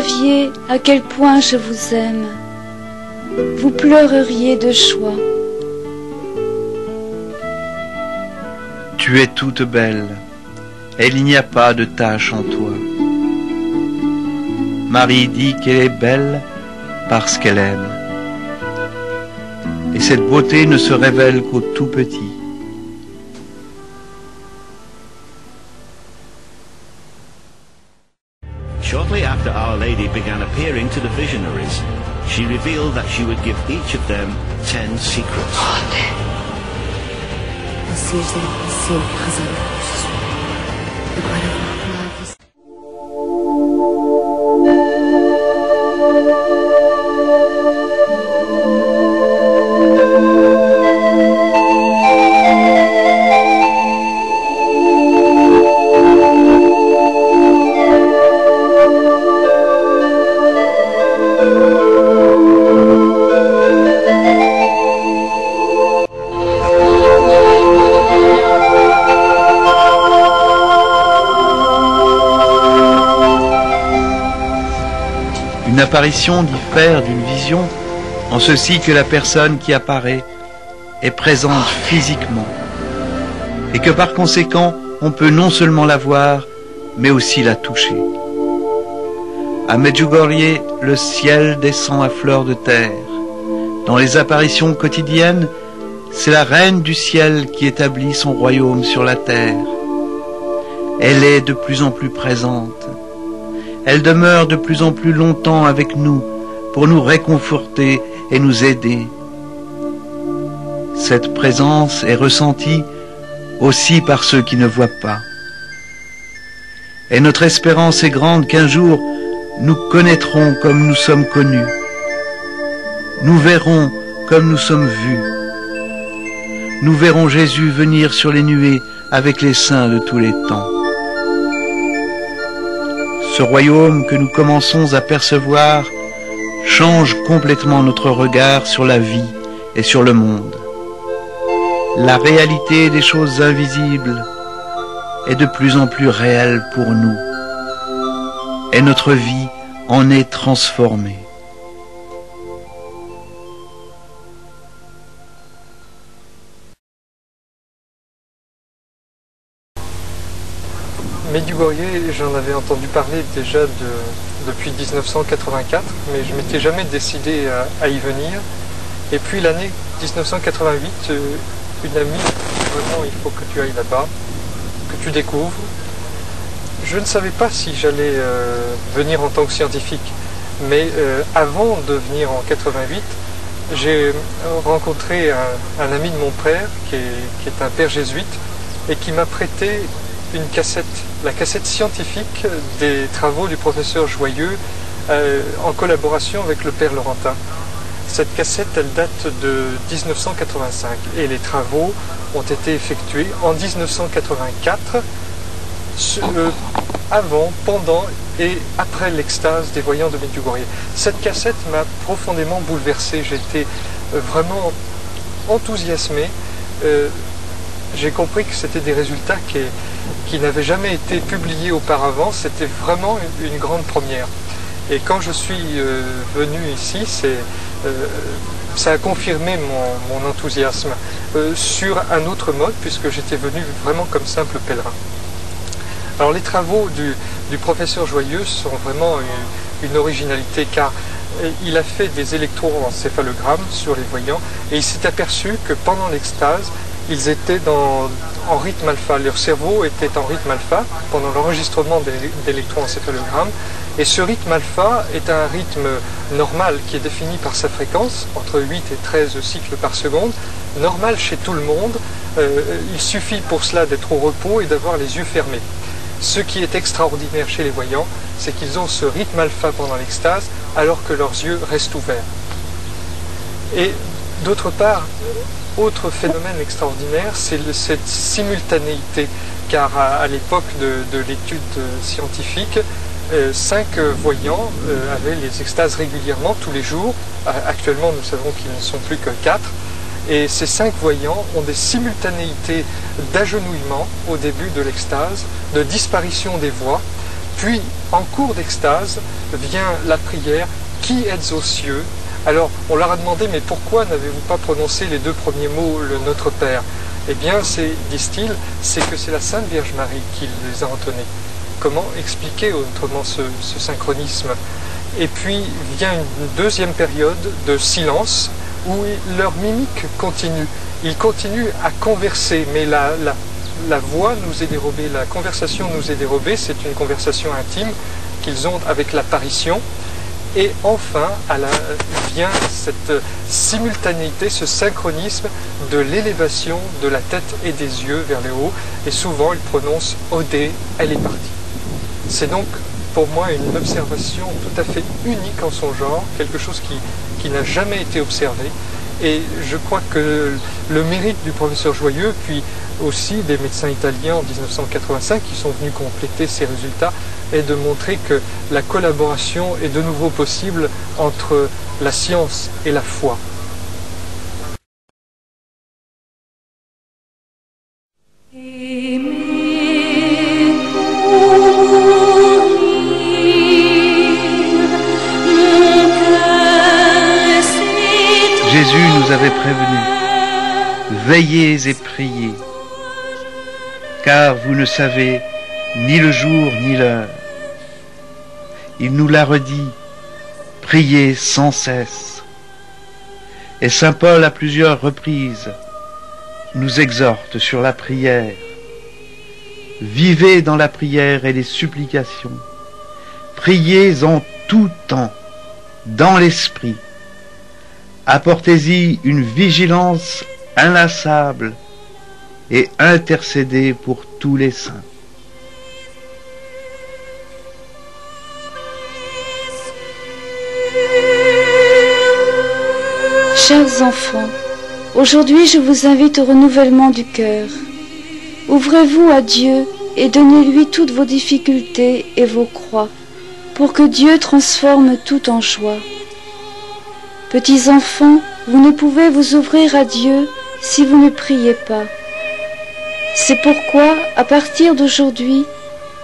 saviez à quel point je vous aime, vous pleureriez de joie. Tu es toute belle, et il n'y a pas de tache en toi. Marie dit qu'elle est belle parce qu'elle aime. Et cette beauté ne se révèle qu'au tout petit. Shortly after Our Lady began appearing to the visionaries, she revealed that she would give each of them 10 secrets. Une apparition diffère d'une vision en ceci que la personne qui apparaît est présente physiquement et que par conséquent on peut non seulement la voir mais aussi la toucher. À Medjugorje, le ciel descend à fleur de terre. Dans les apparitions quotidiennes, c'est la reine du ciel qui établit son royaume sur la terre. Elle est de plus en plus présente. Elle demeure de plus en plus longtemps avec nous pour nous réconforter et nous aider. Cette présence est ressentie aussi par ceux qui ne voient pas. Et notre espérance est grande qu'un jour nous connaîtrons comme nous sommes connus. Nous verrons comme nous sommes vus. Nous verrons Jésus venir sur les nuées avec les saints de tous les temps. Ce royaume que nous commençons à percevoir change complètement notre regard sur la vie et sur le monde. La réalité des choses invisibles est de plus en plus réelle pour nous et notre vie en est transformée. Medjugorje, j'en avais entendu parler déjà depuis 1984, mais je ne m'étais jamais décidé à y venir. Et puis l'année 1988, une amie m'a dit vraiment il faut que tu ailles là-bas, que tu découvres. Je ne savais pas si j'allais venir en tant que scientifique, mais avant de venir en 88, j'ai rencontré un ami de mon père qui est un père jésuite et qui m'a prêté une cassette, la cassette scientifique des travaux du professeur Joyeux en collaboration avec le père Laurentin. Cette cassette, elle date de 1985 et les travaux ont été effectués en 1984, avant, pendant et après l'extase des voyants de Medjugorje. Cette cassette m'a profondément bouleversé, j'étais vraiment enthousiasmé. J'ai compris que c'était des résultats qui n'avaient jamais été publiés auparavant, c'était vraiment une grande première. Et quand je suis venu ici, ça a confirmé mon enthousiasme sur un autre mode, puisque j'étais venu vraiment comme simple pèlerin. Alors les travaux du professeur Joyeux sont vraiment une originalité, car il a fait des électroencéphalogrammes sur les voyants et il s'est aperçu que pendant l'extase, ils étaient en rythme alpha. Leur cerveau était en rythme alpha pendant l'enregistrement d'électroencéphalogrammes. Et ce rythme alpha est un rythme normal qui est défini par sa fréquence, entre 8 et 13 cycles par seconde, normal chez tout le monde. Il suffit pour cela d'être au repos et d'avoir les yeux fermés. Ce qui est extraordinaire chez les voyants, c'est qu'ils ont ce rythme alpha pendant l'extase alors que leurs yeux restent ouverts. Et d'autre part, autre phénomène extraordinaire, c'est cette simultanéité, car à l'époque de l'étude scientifique, 5 voyants avaient les extases régulièrement, tous les jours. Actuellement, nous savons qu'ils ne sont plus que 4. Et ces 5 voyants ont des simultanéités d'agenouillement au début de l'extase, de disparition des voix, Puis, en cours d'extase, vient la prière « Qui êtes aux cieux ?» Alors, on leur a demandé « Mais pourquoi n'avez-vous pas prononcé les 2 premiers mots, le Notre Père ?» Eh bien, disent-ils, c'est que c'est la Sainte Vierge Marie qui les a entonnés. Comment expliquer autrement ce synchronisme? Et puis vient une deuxième période de silence où leur mimique continue. Ils continuent à converser, mais la voix nous est dérobée, la conversation nous est dérobée, c'est une conversation intime qu'ils ont avec l'apparition. Et enfin, vient cette simultanéité, ce synchronisme de l'élévation de la tête et des yeux vers le haut. Et souvent, ils prononcent « Odé, elle est partie ». C'est donc pour moi une observation tout à fait unique en son genre, quelque chose qui n'a jamais été observé. Et je crois que le mérite du professeur Joyeux, puis aussi des médecins italiens en 1985 qui sont venus compléter ces résultats, est de montrer que la collaboration est de nouveau possible entre la science et la foi. Jésus nous avait prévenus, veillez et priez, car vous ne savez ni le jour ni l'heure. Il nous l'a redit, priez sans cesse. Et saint Paul à plusieurs reprises nous exhorte sur la prière. Vivez dans la prière et les supplications. Priez en tout temps, dans l'esprit. Apportez-y une vigilance inlassable et intercédez pour tous les saints. Chers enfants, aujourd'hui je vous invite au renouvellement du cœur. Ouvrez-vous à Dieu et donnez-lui toutes vos difficultés et vos croix, pour que Dieu transforme tout en joie. Petits enfants, vous ne pouvez vous ouvrir à Dieu si vous ne priez pas. C'est pourquoi, à partir d'aujourd'hui,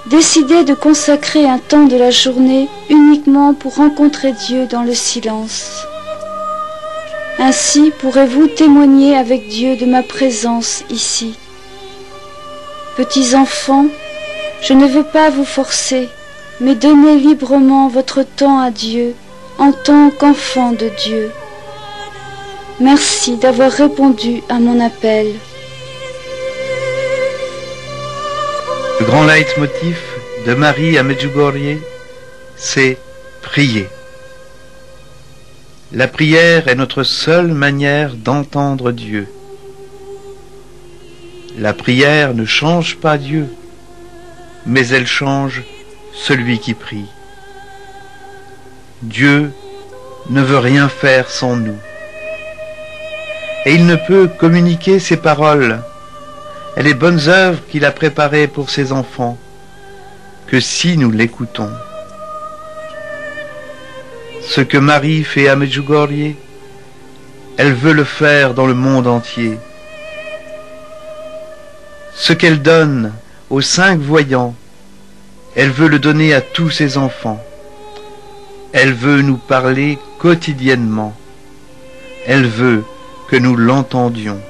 décidez de consacrer un temps de la journée uniquement pour rencontrer Dieu dans le silence. Ainsi pourrez-vous témoigner avec Dieu de ma présence ici. Petits enfants, je ne veux pas vous forcer, mais donnez librement votre temps à Dieu en tant qu'enfant de Dieu. Merci d'avoir répondu à mon appel. Le grand leitmotiv de Marie à Medjugorje, c'est prier. La prière est notre seule manière d'entendre Dieu. La prière ne change pas Dieu, mais elle change celui qui prie. Dieu ne veut rien faire sans nous. Et il ne peut communiquer ses paroles et les bonnes œuvres qu'il a préparées pour ses enfants que si nous l'écoutons. Ce que Marie fait à Medjugorje, elle veut le faire dans le monde entier. Ce qu'elle donne aux 5 voyants, elle veut le donner à tous ses enfants. Elle veut nous parler quotidiennement. Elle veut que nous l'entendions.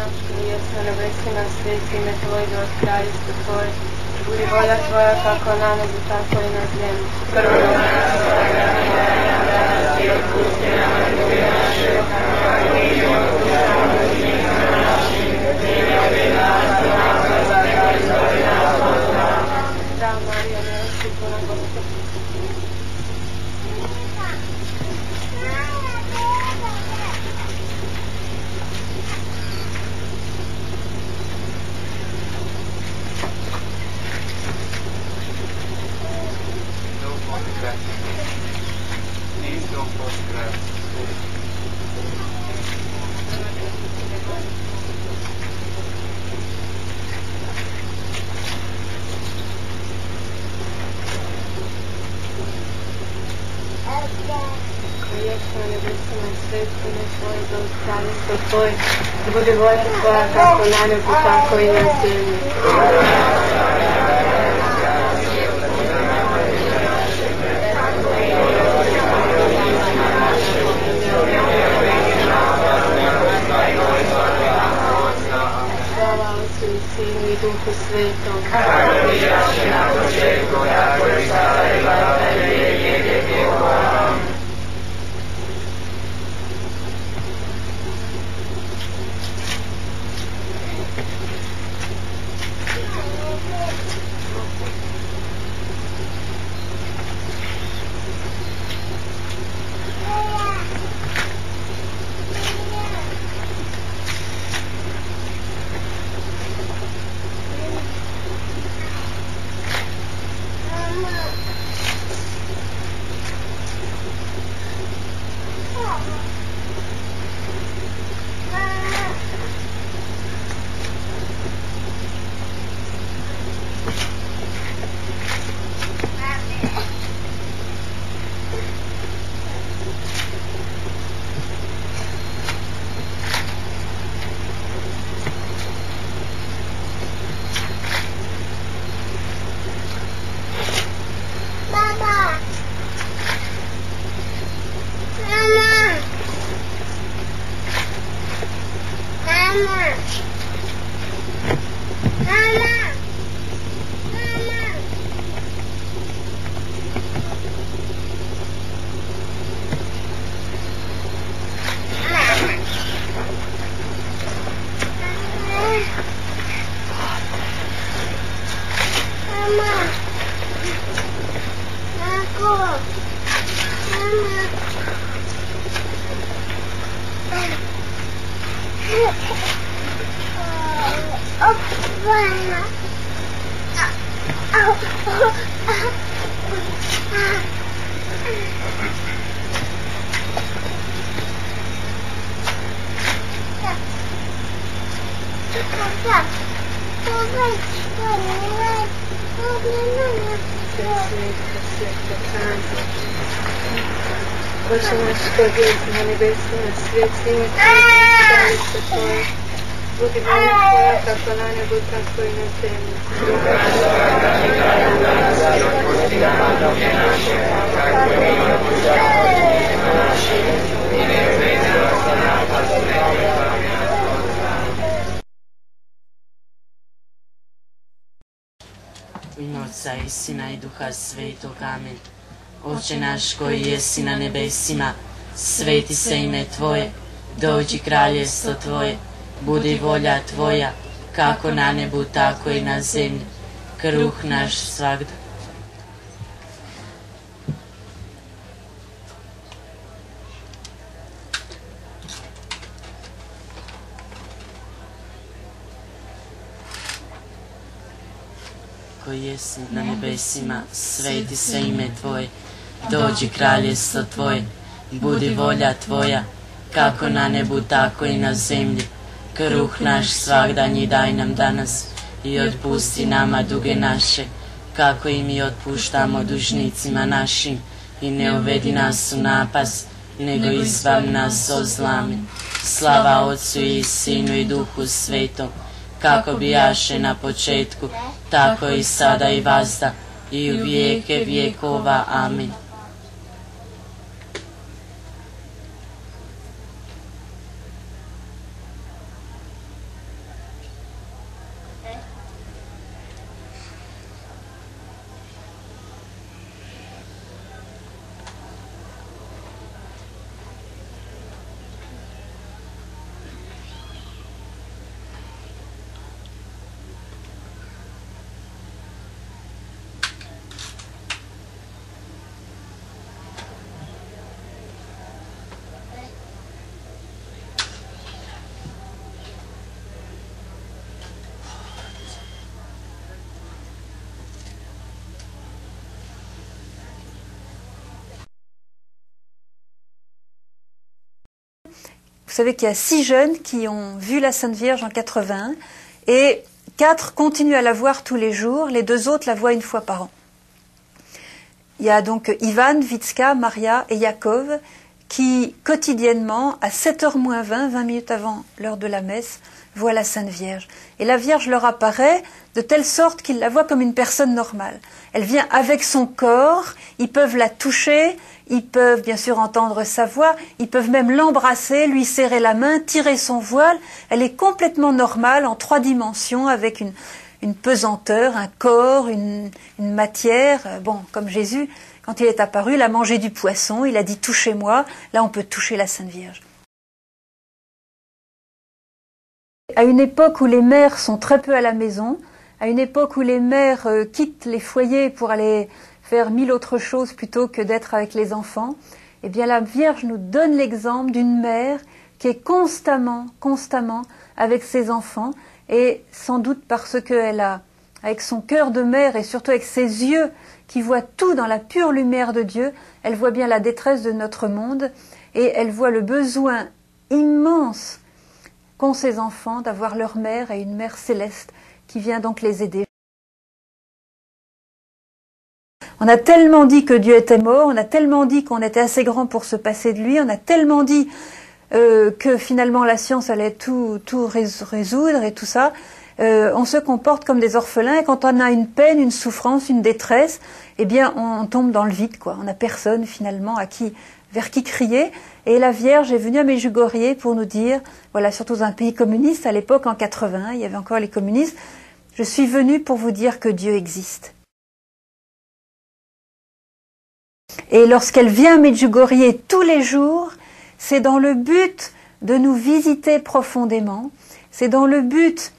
naš koji jesi na nebesima, sveti ime Tvoje, dođi kraljestvo Tvoje, budi volja Tvoja kako na nebu, tako i na zemlji. Prvo nam danas i otpusti nam duge naše, kako i mi otpuštamo dužnicima našim, i ne uvedi nas u naklada, kao izvoli nas od zla. Zdravo Marija, milosti puna Gospod. Tvoj, budi volja Tvoja kako na nebu, tako i na zemlji. Slava Otcu i Sinu i Duhu Svetom. Kako bijaše na početku, tako i sada i sada i vijeke vjekova. Oče naš koji jesi na nebesima, sveti ime Tvoje, kraljestvo Tvoje, budi volja Tvoja kako na nebu, tako i na zemlji. Danas i otpusti nam duge naše, kako i mi otpuštamo dužnicima našim, i ne uvedi nas u napast, nego izbavi nas od zla. U ime Otca i Sina i Duha Svetog, amen. Oče naš koji jesi na nebesima, sveti se ime Tvoje, dođi kraljestvo Tvoje, budi volja Tvoja, kako na nebu, tako i na zemlji. Kruh naš svagda. Koji jesi na nebesima, sveti se ime Tvoje, dođi kraljestvo Tvoje, budi volja Tvoja, kako na nebu, tako i na zemlji. Kruh naš svagdanji daj nam danas i otpusti nama duge naše, kako i mi otpuštamo dužnicima našim, i ne uvedi nas u napast, nego izbavi nas od zla. Slava Otcu i Sinu i Duhu Svetom, kako bijaše na početku, tako i sada i vazda, i u vijeke vjekova. Amen. savez qu'il y a 6 jeunes qui ont vu la Sainte Vierge en 81 et 4 continuent à la voir tous les jours, les 2 autres la voient une fois par an. Il y a donc Ivan, Vitska, Maria et Yakov qui quotidiennement, à 7h moins 20 minutes avant l'heure de la messe, voient la Sainte Vierge. Et la Vierge leur apparaît de telle sorte qu'ils la voient comme une personne normale. Elle vient avec son corps, ils peuvent la toucher, ils peuvent bien sûr entendre sa voix, ils peuvent même l'embrasser, lui serrer la main, tirer son voile. Elle est complètement normale en 3 dimensions avec une pesanteur, un corps, une matière. Bon, comme Jésus, quand il est apparu, il a mangé du poisson, il a dit « touchez-moi ». Là, on peut toucher la Sainte Vierge. À une époque où les mères sont très peu à la maison, à une époque où les mères quittent les foyers pour aller faire 1000 autres choses plutôt que d'être avec les enfants, eh bien la Vierge nous donne l'exemple d'une mère qui est constamment avec ses enfants, et sans doute parce qu'elle a, avec son cœur de mère et surtout avec ses yeux qui voient tout dans la pure lumière de Dieu, elle voit bien la détresse de notre monde et elle voit le besoin immense qu'ont ces enfants d'avoir leur mère et une mère céleste qui vient donc les aider. On a tellement dit que Dieu était mort, on a tellement dit qu'on était assez grand pour se passer de lui, on a tellement dit que finalement la science allait tout résoudre et tout ça. On se comporte comme des orphelins et quand on a une peine, une souffrance, une détresse, eh bien on tombe dans le vide, quoi. On n'a personne finalement vers qui crier. Et la Vierge est venue à Medjugorje pour nous dire, voilà, surtout dans un pays communiste, à l'époque en 80, il y avait encore les communistes, je suis venue pour vous dire que Dieu existe. Et lorsqu'elle vient à Medjugorje tous les jours, c'est dans le but de nous visiter profondément, c'est dans le but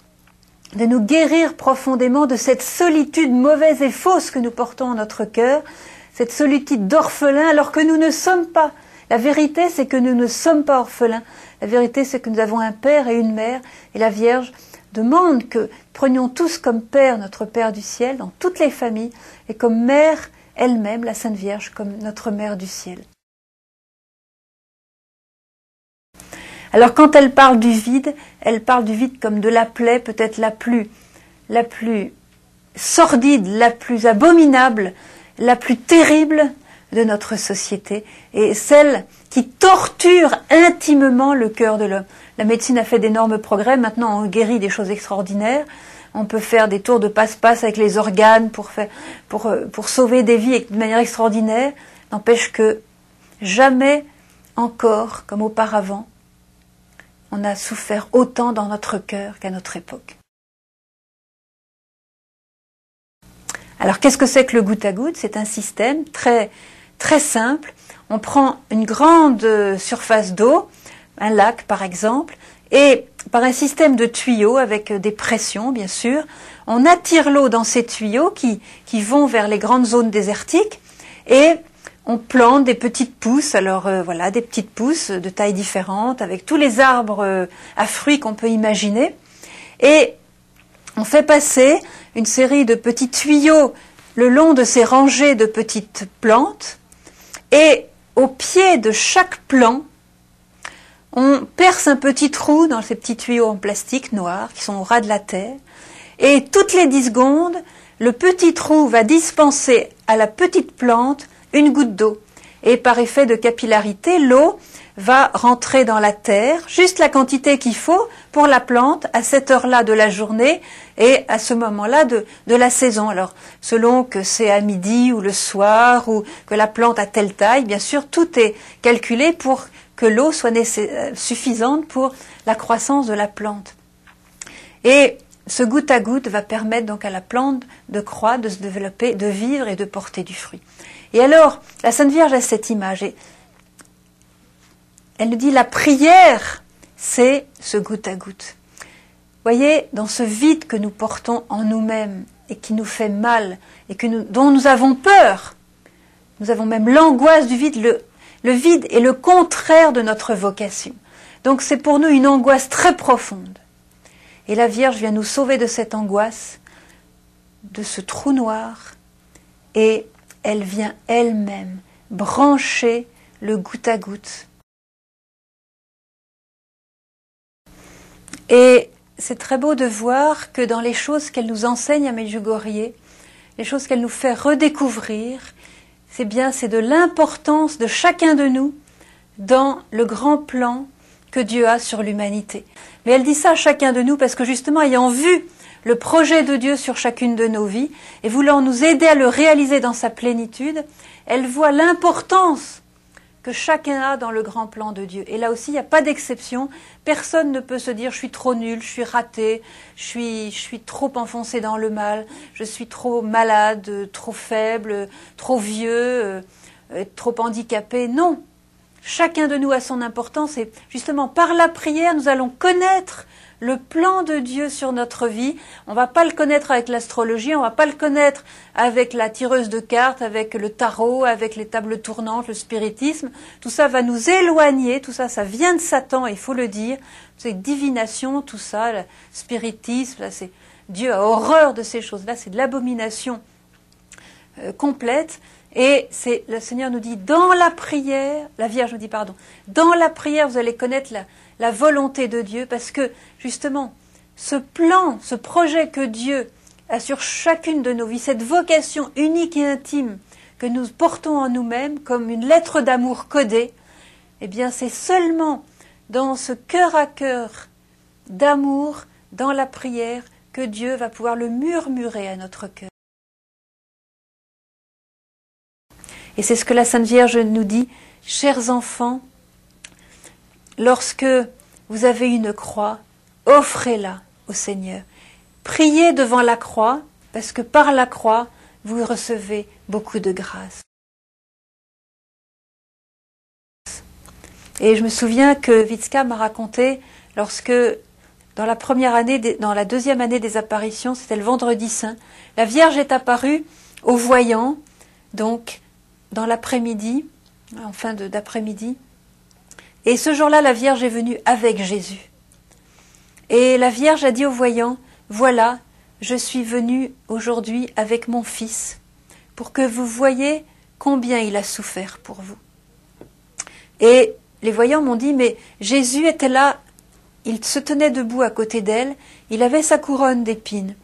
de nous guérir profondément de cette solitude mauvaise et fausse que nous portons en notre cœur, cette solitude d'orphelin alors que nous ne sommes pas. La vérité, c'est que nous ne sommes pas orphelins. La vérité, c'est que nous avons un père et une mère, et la Vierge demande que prenions tous comme père notre Père du ciel dans toutes les familles, et comme mère elle-même, la Sainte Vierge, comme notre mère du ciel. Alors quand elle parle du vide comme de la plaie peut-être la plus sordide, la plus abominable, la plus terrible de notre société, et celle qui torture intimement le cœur de l'homme. La médecine a fait d'énormes progrès, maintenant on guérit des choses extraordinaires, on peut faire des tours de passe-passe avec les organes pour sauver des vies de manière extraordinaire, n'empêche que jamais encore, comme auparavant, on a souffert autant dans notre cœur qu'à notre époque. Alors qu'est-ce que c'est que le goutte à goutte? C'est un système très simple. On prend une grande surface d'eau, un lac par exemple, et par un système de tuyaux avec des pressions bien sûr, on attire l'eau dans ces tuyaux qui vont vers les grandes zones désertiques et on plante des petites pousses, alors voilà, des petites pousses de tailles différentes, avec tous les arbres à fruits qu'on peut imaginer. Et on fait passer une série de petits tuyaux le long de ces rangées de petites plantes. Et au pied de chaque plant, on perce un petit trou dans ces petits tuyaux en plastique noir qui sont au ras de la terre. Et toutes les 10 secondes, le petit trou va dispenser à la petite plante une goutte d'eau. Et par effet de capillarité, l'eau va rentrer dans la terre, juste la quantité qu'il faut pour la plante à cette heure-là de la journée et à ce moment-là de la saison. Alors, selon que c'est à midi ou le soir ou que la plante a telle taille, bien sûr, tout est calculé pour que l'eau soit suffisante pour la croissance de la plante. Et ce goutte à goutte va permettre donc à la plante de croître, de se développer, de vivre et de porter du fruit. Et alors, la Sainte Vierge a cette image. Et elle nous dit, la prière, c'est ce goutte à goutte. Voyez, dans ce vide que nous portons en nous-mêmes et qui nous fait mal et dont nous avons peur, nous avons même l'angoisse du vide. Le vide est le contraire de notre vocation. Donc c'est pour nous une angoisse très profonde. Et la Vierge vient nous sauver de cette angoisse, de ce trou noir, et elle vient elle-même brancher le goutte à goutte Et c'est très beau de voir que dans les choses qu'elle nous enseigne à Medjugorje, les choses qu'elle nous fait redécouvrir, c'est de l'importance de chacun de nous dans le grand plan que Dieu a sur l'humanité. Mais elle dit ça à chacun de nous parce que justement, ayant vu le projet de Dieu sur chacune de nos vies et voulant nous aider à le réaliser dans sa plénitude, elle voit l'importance que chacun a dans le grand plan de Dieu. Et là aussi, il n'y a pas d'exception. Personne ne peut se dire « je suis trop nul, je suis raté, je suis trop enfoncé dans le mal, je suis trop malade, trop faible, trop vieux, trop handicapé ». Non, chacun de nous a son importance et justement par la prière, nous allons connaître le plan de Dieu sur notre vie. On ne va pas le connaître avec l'astrologie, on ne va pas le connaître avec la tireuse de cartes, avec le tarot, avec les tables tournantes, le spiritisme. Tout ça va nous éloigner, tout ça, ça vient de Satan, il faut le dire. C'est divination, tout ça, le spiritisme, là, c'est Dieu a horreur de ces choses-là, c'est de l'abomination complète. Et le Seigneur nous dit, dans la prière, la Vierge nous dit, pardon, dans la prière, vous allez connaître la volonté de Dieu, parce que, justement, ce plan, ce projet que Dieu a sur chacune de nos vies, cette vocation unique et intime que nous portons en nous-mêmes, comme une lettre d'amour codée, eh bien, c'est seulement dans ce cœur à cœur d'amour, dans la prière, que Dieu va pouvoir le murmurer à notre cœur. Et c'est ce que la Sainte Vierge nous dit, chers enfants, lorsque vous avez une croix, offrez-la au Seigneur. Priez devant la croix, parce que par la croix, vous recevez beaucoup de grâce. Et je me souviens que Vitska m'a raconté, lorsque, dans la deuxième année des apparitions, c'était le vendredi saint, la Vierge est apparue aux voyants, donc, dans l'après-midi, en fin d'après-midi. Et ce jour-là, la Vierge est venue avec Jésus. Et la Vierge a dit aux voyants, « Voilà, je suis venue aujourd'hui avec mon Fils, pour que vous voyiez combien il a souffert pour vous. » Et les voyants m'ont dit, « Mais Jésus était là, il se tenait debout à côté d'elle, il avait sa couronne d'épines.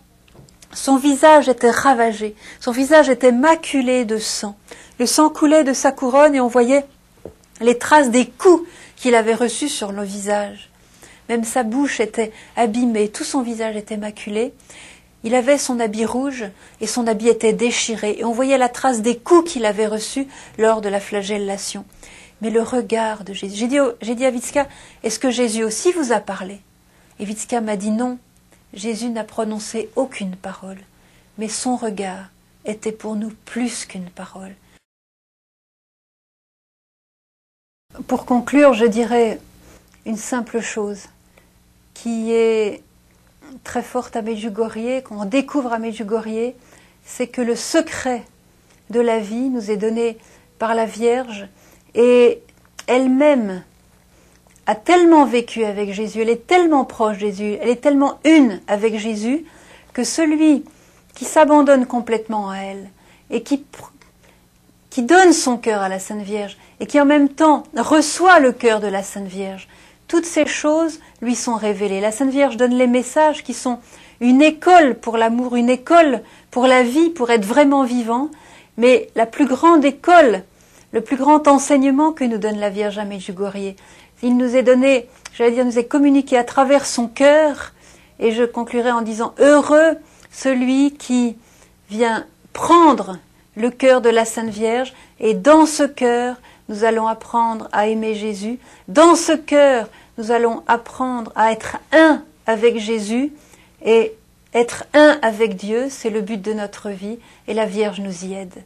Son visage était ravagé, son visage était maculé de sang. Le sang coulait de sa couronne et on voyait les traces des coups qu'il avait reçus sur le visage. Même sa bouche était abîmée, tout son visage était maculé. Il avait son habit rouge et son habit était déchiré. Et on voyait la trace des coups qu'il avait reçus lors de la flagellation. Mais le regard de Jésus... J'ai dit à Vitska, est-ce que Jésus aussi vous a parlé? Et Vitska m'a dit non. Jésus n'a prononcé aucune parole. Mais son regard était pour nous plus qu'une parole. Pour conclure, je dirais une simple chose qui est très forte à Medjugorje, qu'on découvre à Medjugorje, c'est que le secret de la vie nous est donné par la Vierge et elle-même a tellement vécu avec Jésus, elle est tellement proche de Jésus, elle est tellement une avec Jésus que celui qui s'abandonne complètement à elle et qui donne son cœur à la Sainte Vierge et qui en même temps reçoit le cœur de la Sainte Vierge, toutes ces choses lui sont révélées. La Sainte Vierge donne les messages qui sont une école pour l'amour, une école pour la vie, pour être vraiment vivant, mais la plus grande école, le plus grand enseignement que nous donne la Vierge à Medjugorje, il nous est donné, nous est communiqué à travers son cœur, et je conclurai en disant, heureux celui qui vient prendre le cœur de la Sainte Vierge, et dans ce cœur, nous allons apprendre à aimer Jésus. Dans ce cœur, nous allons apprendre à être un avec Jésus, et être un avec Dieu, c'est le but de notre vie, et la Vierge nous y aide.